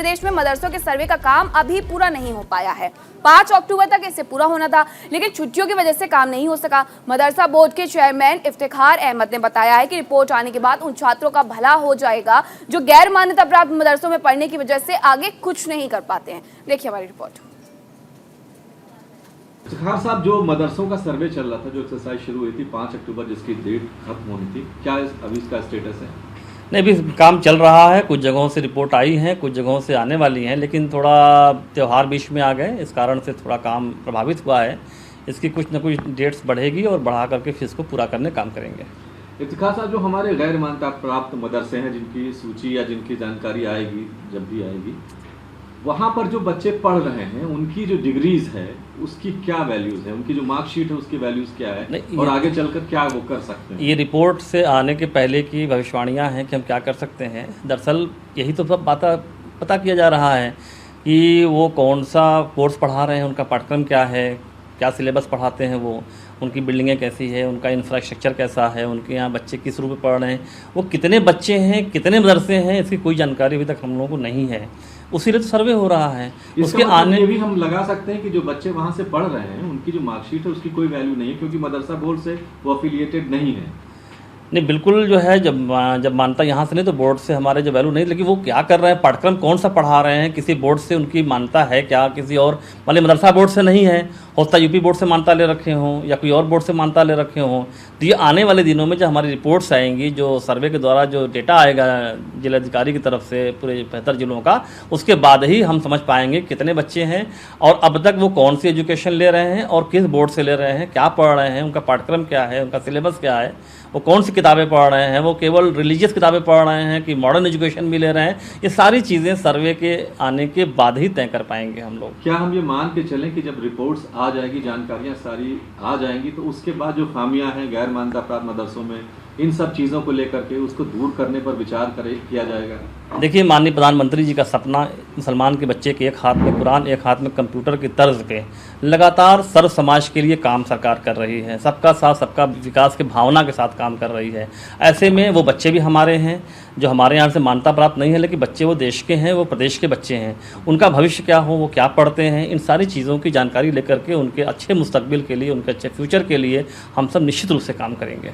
प्रदेश में मदरसों के सर्वे का काम अभी पूरा नहीं हो पाया है। 5 अक्टूबर तक इसे पूरा होना था, लेकिन छुट्टियों की वजह से काम नहीं हो सका। मदरसा बोर्ड के चेयरमैन इफ्तिखार अहमद ने बताया है कि रिपोर्ट आने के बाद उन छात्रों का भला हो जाएगा जो गैर मान्यता प्राप्त मदरसों में पढ़ने की वजह से आगे कुछ नहीं कर पाते हैं। देखिए हमारी रिपोर्ट। इफ्तिखार साहब, जो मदरसों का सर्वे चल रहा था, जो एक्सरसाइज शुरू हुई थी 5 अक्टूबर जिसकी डेट खत्म होनी थी, क्या अभी इसका स्टेटस है? नहीं, अभी काम चल रहा है। कुछ जगहों से रिपोर्ट आई है, कुछ जगहों से आने वाली हैं, लेकिन थोड़ा त्यौहार बीच में आ गए, इस कारण से थोड़ा काम प्रभावित हुआ है। इसकी कुछ न कुछ डेट्स बढ़ेगी और बढ़ा करके फिर इसको पूरा करने काम करेंगे। इफ्तिखार साहब, जो हमारे गैर मान्यता प्राप्त मदरसे हैं जिनकी सूची या जिनकी जानकारी आएगी, जब भी आएगी, वहाँ पर जो बच्चे पढ़ रहे हैं उनकी जो डिग्रीज है उसकी क्या वैल्यूज़ है, उनकी जो मार्कशीट है उसकी वैल्यूज़ क्या है और आगे चलकर क्या वो कर सकते हैं? ये रिपोर्ट से आने के पहले की भविष्यवाणियाँ हैं कि हम क्या कर सकते हैं। दरअसल यही तो सब पता किया जा रहा है कि वो कौन सा कोर्स पढ़ा रहे हैं, उनका पाठ्यक्रम क्या है, क्या सिलेबस पढ़ाते हैं, वो उनकी बिल्डिंगें कैसी है, उनका इंफ्रास्ट्रक्चर कैसा है, उनके यहाँ बच्चे किस रूप में पढ़ रहे हैं, वो कितने बच्चे हैं, कितने मदरसे हैं, इसकी कोई जानकारी अभी तक हम लोगों को नहीं है। उसी लिए तो सर्वे हो रहा है। उसके आने ये भी हम लगा सकते हैं कि जो बच्चे वहाँ से पढ़ रहे हैं उनकी जो मार्कशीट है उसकी कोई वैल्यू नहीं है, क्योंकि मदरसा बोर्ड से वो अफिलिएटेड नहीं है। नहीं, बिल्कुल जो है, जब मानता यहाँ से नहीं तो बोर्ड से हमारे जो वैल्यू नहीं, लेकिन वो क्या कर रहे हैं, पाठ्यक्रम कौन सा पढ़ा रहे हैं, किसी बोर्ड से उनकी मान्यता है क्या, किसी और वाले मदरसा बोर्ड से नहीं है, होता यूपी बोर्ड से मान्यता ले रखे हों या कोई और बोर्ड से मान्यता ले रखे हों। तो ये आने वाले दिनों में जो हमारी रिपोर्ट्स आएंगी, जो सर्वे के द्वारा जो डेटा आएगा जिलाधिकारी की तरफ से पूरे 75 जिलों का, उसके बाद ही हम समझ पाएंगे कितने बच्चे हैं और अब तक वो कौन सी एजुकेशन ले रहे हैं और किस बोर्ड से ले रहे हैं, क्या पढ़ रहे हैं, उनका पाठ्यक्रम क्या है, उनका सिलेबस क्या है, वो कौन सी किताबें पढ़ रहे हैं, वो केवल रिलीजियस किताबें पढ़ रहे हैं कि मॉडर्न एजुकेशन भी ले रहे हैं। ये सारी चीज़ें सर्वे के आने के बाद ही तय कर पाएंगे हम लोग। क्या हम ये मान के चलें कि जब रिपोर्ट्स आ जाएगी, जानकारियाँ सारी आ जाएंगी, तो उसके बाद जो खामियां हैं गैर मान्यता प्राप्त मदरसों में, इन सब चीज़ों को लेकर के उसको दूर करने पर विचार किया जाएगा? देखिए, माननीय प्रधानमंत्री जी का सपना, मुसलमान के बच्चे के एक हाथ में कुरान एक हाथ में कंप्यूटर की तर्ज पे लगातार सर्व समाज के लिए काम सरकार कर रही है, सबका साथ सबका विकास की भावना के साथ काम कर रही है। ऐसे में वो बच्चे भी हमारे हैं जो हमारे यहाँ से मान्यता प्राप्त नहीं है, लेकिन बच्चे वो देश के हैं, वो प्रदेश के बच्चे हैं। उनका भविष्य क्या हो, वो क्या पढ़ते हैं, इन सारी चीज़ों की जानकारी लेकर के उनके अच्छे मुस्तकबिल के लिए, उनके अच्छे फ्यूचर के लिए हम सब निश्चित रूप से काम करेंगे।